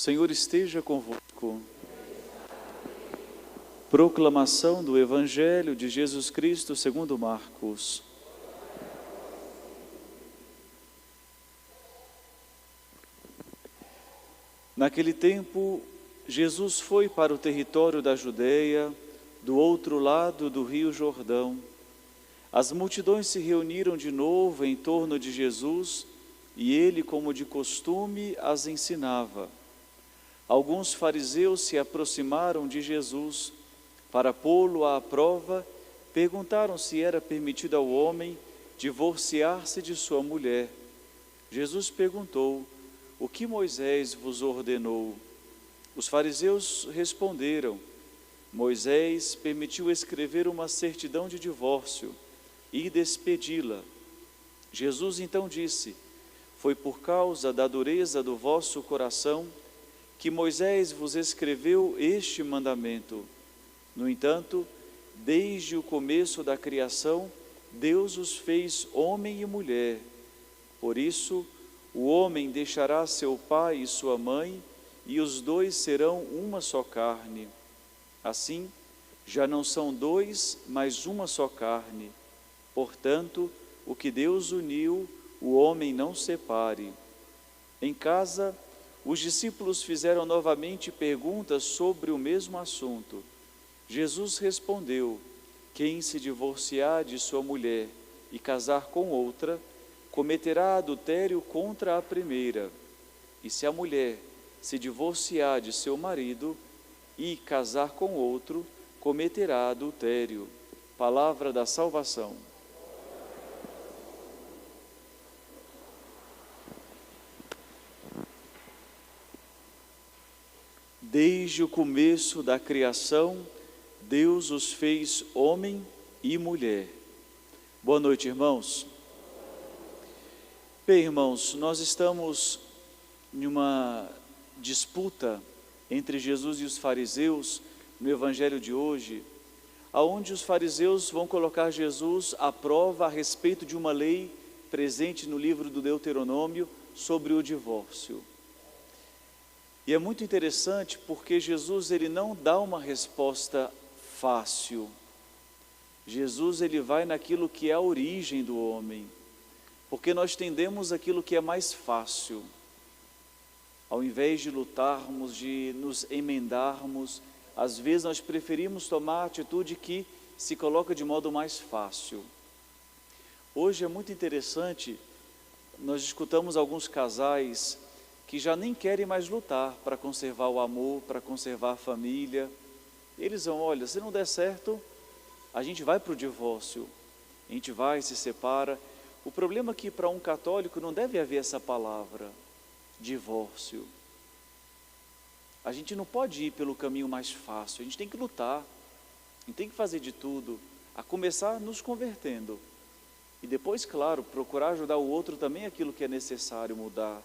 Senhor esteja convosco. Proclamação do Evangelho de Jesus Cristo segundo Marcos. Naquele tempo, Jesus foi para o território da Judeia, do outro lado do rio Jordão. As multidões se reuniram de novo em torno de Jesus e ele, como de costume, as ensinava. Alguns fariseus se aproximaram de Jesus para pô-lo à prova, perguntaram se era permitido ao homem divorciar-se de sua mulher. Jesus perguntou: "O que Moisés vos ordenou?" Os fariseus responderam: "Moisés permitiu escrever uma certidão de divórcio e despedi-la." Jesus então disse: "Foi por causa da dureza do vosso coração que Moisés vos escreveu este mandamento. No entanto, desde o começo da criação, Deus os fez homem e mulher. Por isso, o homem deixará seu pai e sua mãe, e os dois serão uma só carne. Assim, já não são dois, mas uma só carne. Portanto, o que Deus uniu, o homem não separe." Em casa, os discípulos fizeram novamente perguntas sobre o mesmo assunto. Jesus respondeu: "Quem se divorciar de sua mulher e casar com outra, cometerá adultério contra a primeira. E se a mulher se divorciar de seu marido e casar com outro, cometerá adultério." Palavra da salvação. Desde o começo da criação, Deus os fez homem e mulher. Boa noite, irmãos. Bem, irmãos, nós estamos em uma disputa entre Jesus e os fariseus no Evangelho de hoje, aonde os fariseus vão colocar Jesus à prova a respeito de uma lei presente no livro do Deuteronômio sobre o divórcio. E é muito interessante porque Jesus ele não dá uma resposta fácil. Jesus ele vai naquilo que é a origem do homem, porque nós tendemos aquilo que é mais fácil. Ao invés de lutarmos, de nos emendarmos, às vezes nós preferimos tomar a atitude que se coloca de modo mais fácil. Hoje é muito interessante, nós escutamos alguns casais que já nem querem mais lutar para conservar o amor, para conservar a família. Eles vão: olha, se não der certo, a gente vai para o divórcio, a gente vai, se separa. O problema é que para um católico não deve haver essa palavra, divórcio. A gente não pode ir pelo caminho mais fácil, a gente tem que lutar, a gente tem que fazer de tudo, a começar nos convertendo. E depois, claro, procurar ajudar o outro também aquilo que é necessário mudar.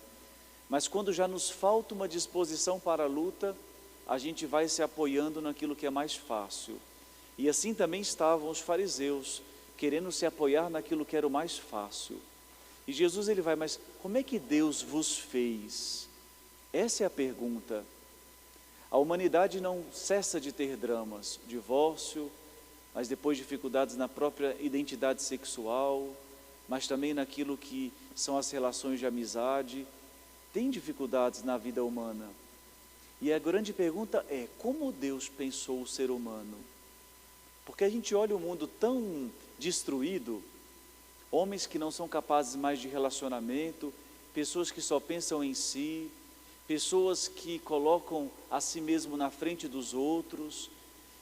Mas quando já nos falta uma disposição para a luta, a gente vai se apoiando naquilo que é mais fácil. E assim também estavam os fariseus, querendo se apoiar naquilo que era o mais fácil. E Jesus ele vai: mas como é que Deus vos fez? Essa é a pergunta. A humanidade não cessa de ter dramas, divórcio, mas depois dificuldades na própria identidade sexual, mas também naquilo que são as relações de amizade. Tem dificuldades na vida humana. E a grande pergunta é: como Deus pensou o ser humano? Porque a gente olha o mundo tão destruído, homens que não são capazes mais de relacionamento, pessoas que só pensam em si, pessoas que colocam a si mesmo na frente dos outros.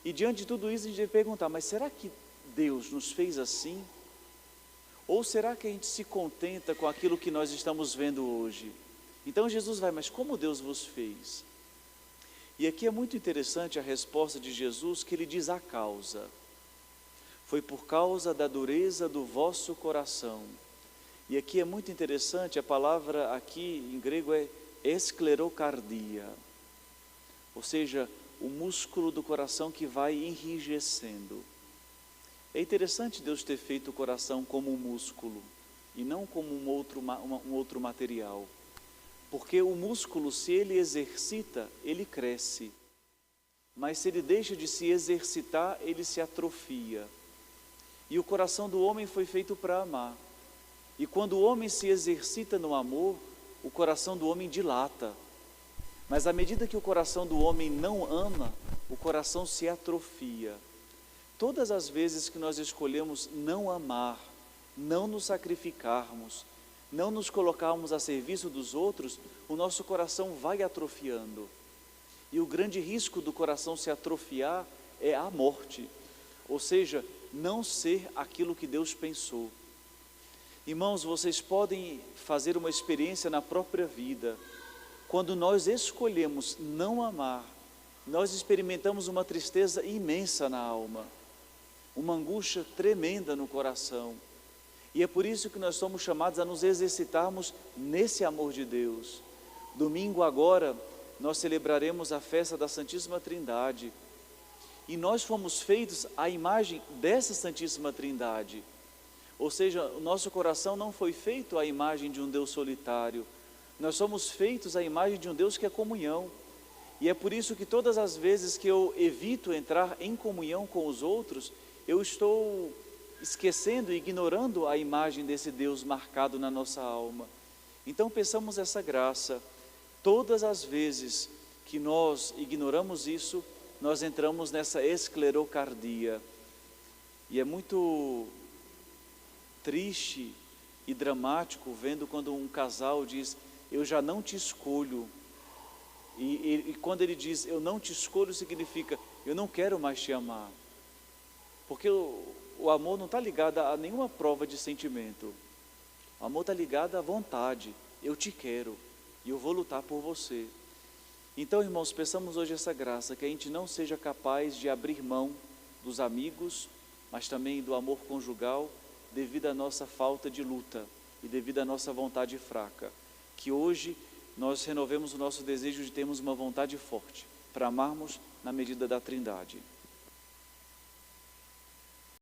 E diante de tudo isso a gente deve perguntar: mas será que Deus nos fez assim? Ou será que a gente se contenta com aquilo que nós estamos vendo hoje? Então Jesus vai: mas como Deus vos fez? E aqui é muito interessante a resposta de Jesus, que ele diz a causa. Foi por causa da dureza do vosso coração. E aqui é muito interessante, a palavra aqui em grego é esclerocardia. Ou seja, o músculo do coração que vai enrijecendo. É interessante Deus ter feito o coração como um músculo e não como um outro material. Porque o músculo, se ele exercita, ele cresce. Mas se ele deixa de se exercitar, ele se atrofia. E o coração do homem foi feito para amar. E quando o homem se exercita no amor, o coração do homem dilata. Mas à medida que o coração do homem não ama, o coração se atrofia. Todas as vezes que nós escolhemos não amar, não nos sacrificarmos, não nos colocarmos a serviço dos outros, o nosso coração vai atrofiando. E o grande risco do coração se atrofiar é a morte, ou seja, não ser aquilo que Deus pensou. Irmãos, vocês podem fazer uma experiência na própria vida. Quando nós escolhemos não amar, nós experimentamos uma tristeza imensa na alma, uma angústia tremenda no coração. E é por isso que nós somos chamados a nos exercitarmos nesse amor de Deus. Domingo agora, nós celebraremos a festa da Santíssima Trindade. E nós fomos feitos à imagem dessa Santíssima Trindade. Ou seja, o nosso coração não foi feito à imagem de um Deus solitário. Nós somos feitos à imagem de um Deus que é comunhão. E é por isso que todas as vezes que eu evito entrar em comunhão com os outros, eu estou esquecendo e ignorando a imagem desse Deus marcado na nossa alma. Então peçamos essa graça. Todas as vezes que nós ignoramos isso, nós entramos nessa esclerocardia. E é muito triste e dramático vendo quando um casal diz: eu já não te escolho. E quando ele diz eu não te escolho, significa eu não quero mais te amar. Porque o amor não está ligado a nenhuma prova de sentimento. O amor está ligado à vontade. Eu te quero e eu vou lutar por você. Então, irmãos, peçamos hoje essa graça, que a gente não seja capaz de abrir mão dos amigos, mas também do amor conjugal, devido à nossa falta de luta e devido à nossa vontade fraca. Que hoje nós renovemos o nosso desejo de termos uma vontade forte, para amarmos na medida da Trindade.